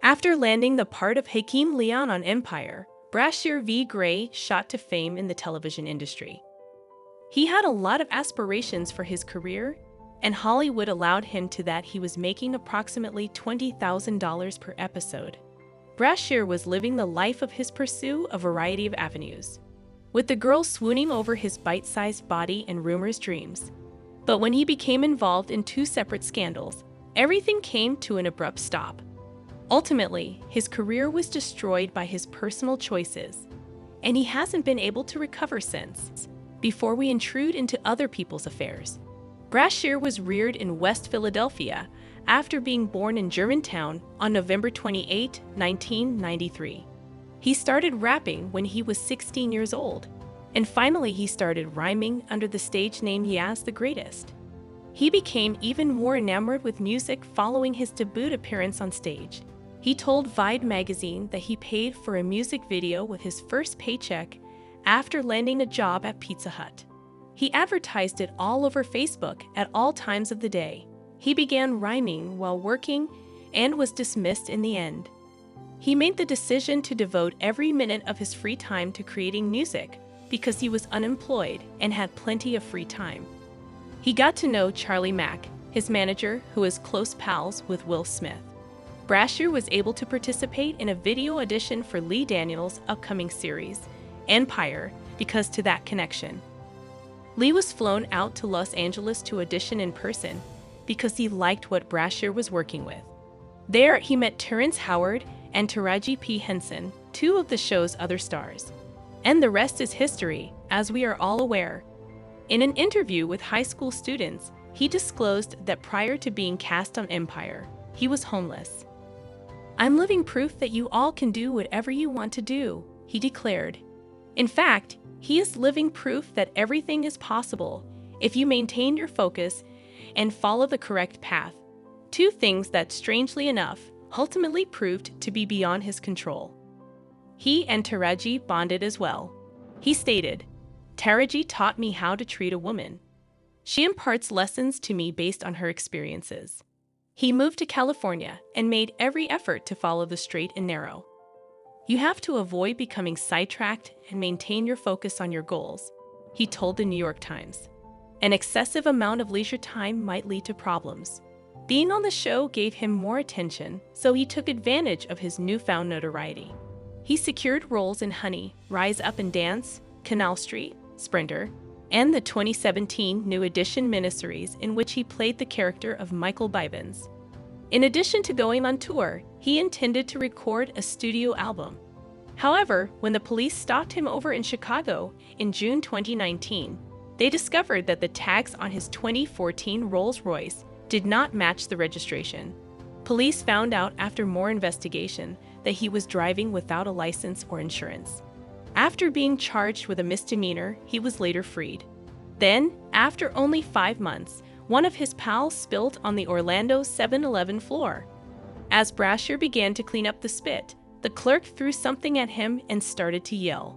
After landing the part of Hakeem Lyon on Empire, Bryshere v. Gray shot to fame in the television industry. He had a lot of aspirations for his career, and Hollywood allowed him to that. He was making approximately $20,000 per episode. Bryshere was living the life of his pursue a variety of avenues, with the girls swooning over his bite-sized body and rumors dreams. But when he became involved in two separate scandals, everything came to an abrupt stop. Ultimately, his career was destroyed by his personal choices, and he hasn't been able to recover since. Before we intrude into other people's affairs, Bryshere was reared in West Philadelphia after being born in Germantown on November 28, 1993. He started rapping when he was 16 years old, and finally he started rhyming under the stage name Yaz the Greatest. He became even more enamored with music following his debut appearance on stage. He told Vibe magazine that he paid for a music video with his first paycheck after landing a job at Pizza Hut. He advertised it all over Facebook at all times of the day. He began rhyming while working and was dismissed in the end. He made the decision to devote every minute of his free time to creating music because he was unemployed and had plenty of free time. He got to know Charlie Mack, his manager, who is close pals with Will Smith. Bryshere was able to participate in a video audition for Lee Daniels' upcoming series, Empire, because to that connection. Lee was flown out to Los Angeles to audition in person because he liked what Bryshere was working with. There, he met Terrence Howard and Taraji P. Henson, two of the show's other stars. And the rest is history, as we are all aware. In an interview with high school students, he disclosed that prior to being cast on Empire, he was homeless. "I'm living proof that you all can do whatever you want to do," he declared. In fact, he is living proof that everything is possible if you maintain your focus and follow the correct path. Two things that, strangely enough, ultimately proved to be beyond his control. He and Taraji bonded as well. He stated, "Taraji taught me how to treat a woman. She imparts lessons to me based on her experiences." He moved to California and made every effort to follow the straight and narrow. "You have to avoid becoming sidetracked and maintain your focus on your goals," he told the New York Times. "An excessive amount of leisure time might lead to problems." Being on the show gave him more attention, so he took advantage of his newfound notoriety. He secured roles in Honey, Rise Up and Dance, Canal Street, Sprinter, and the 2017 New Edition miniseries in which he played the character of Michael Bivens. In addition to going on tour, he intended to record a studio album. However, when the police stopped him over in Chicago in June 2019, they discovered that the tags on his 2014 Rolls-Royce did not match the registration. Police found out after more investigation that he was driving without a license or insurance. After being charged with a misdemeanor, he was later freed. Then, after only 5 months, one of his pals spilled on the Orlando 7-Eleven floor. As Bryshere began to clean up the spit, the clerk threw something at him and started to yell.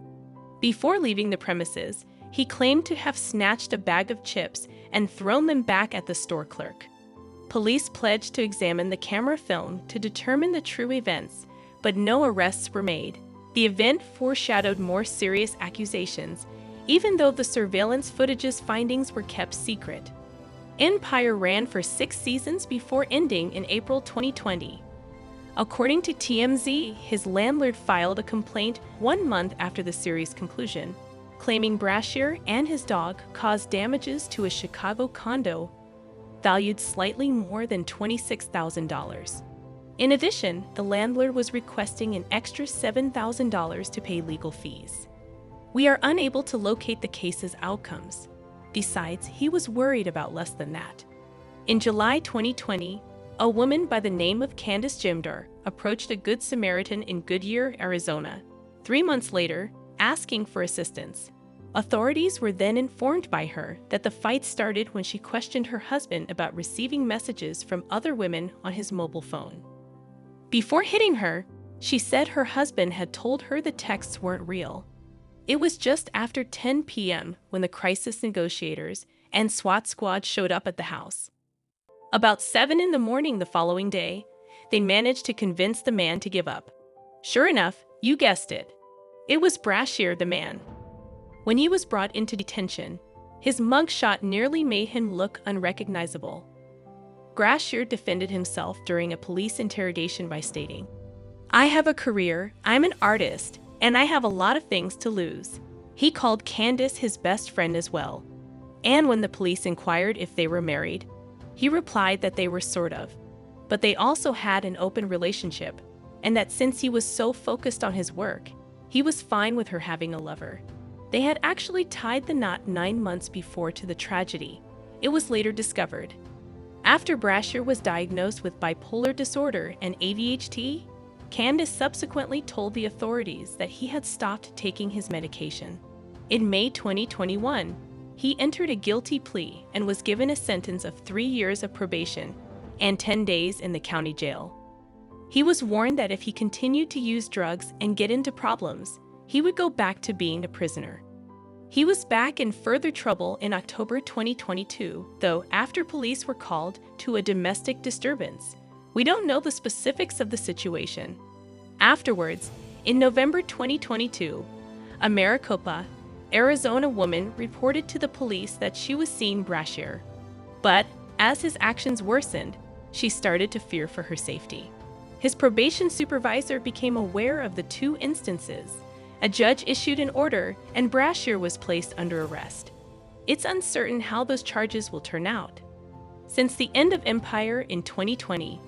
Before leaving the premises, he claimed to have snatched a bag of chips and thrown them back at the store clerk. Police pledged to examine the camera film to determine the true events, but no arrests were made. The event foreshadowed more serious accusations, even though the surveillance footage's findings were kept secret. Empire ran for 6 seasons before ending in April 2020. According to TMZ, his landlord filed a complaint 1 month after the series' conclusion, claiming Bryshere and his dog caused damages to a Chicago condo valued slightly more than $26,000. In addition, the landlord was requesting an extra $7,000 to pay legal fees. We are unable to locate the case's outcomes. Besides, he was worried about less than that. In July 2020, a woman by the name of Candace Jimdar approached a Good Samaritan in Goodyear, Arizona, 3 months later, asking for assistance. Authorities were then informed by her that the fight started when she questioned her husband about receiving messages from other women on his mobile phone. Before hitting her, she said her husband had told her the texts weren't real. It was just after 10 p.m. when the crisis negotiators and SWAT squad showed up at the house. About 7 in the morning the following day, they managed to convince the man to give up. Sure enough, you guessed it. It was Bryshere the man. When he was brought into detention, his mugshot nearly made him look unrecognizable. Bryshere defended himself during a police interrogation by stating, "I have a career, I'm an artist, and I have a lot of things to lose." He called Candace his best friend as well. And when the police inquired if they were married, he replied that they were sort of, but they also had an open relationship, and that since he was so focused on his work, he was fine with her having a lover. They had actually tied the knot 9 months before to the tragedy. It was later discovered. After Bryshere was diagnosed with bipolar disorder and ADHD, Candace subsequently told the authorities that he had stopped taking his medication. In May 2021, he entered a guilty plea and was given a sentence of 3 years of probation and 10 days in the county jail. He was warned that if he continued to use drugs and get into problems, he would go back to being a prisoner. He was back in further trouble in October 2022, though, after police were called to a domestic disturbance. We don't know the specifics of the situation. Afterwards, in November 2022, a Maricopa, Arizona woman reported to the police that she was seeing Bryshere. But as his actions worsened, she started to fear for her safety. His probation supervisor became aware of the 2 instances. A judge issued an order, and Bryshere was placed under arrest. It's uncertain how those charges will turn out. Since the end of Empire in 2020,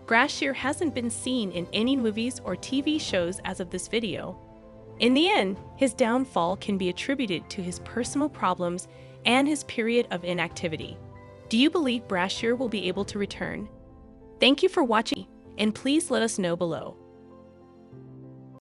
Bryshere hasn't been seen in any movies or TV shows as of this video. In the end, his downfall can be attributed to his personal problems and his period of inactivity. Do you believe Bryshere will be able to return? Thank you for watching, and please let us know below.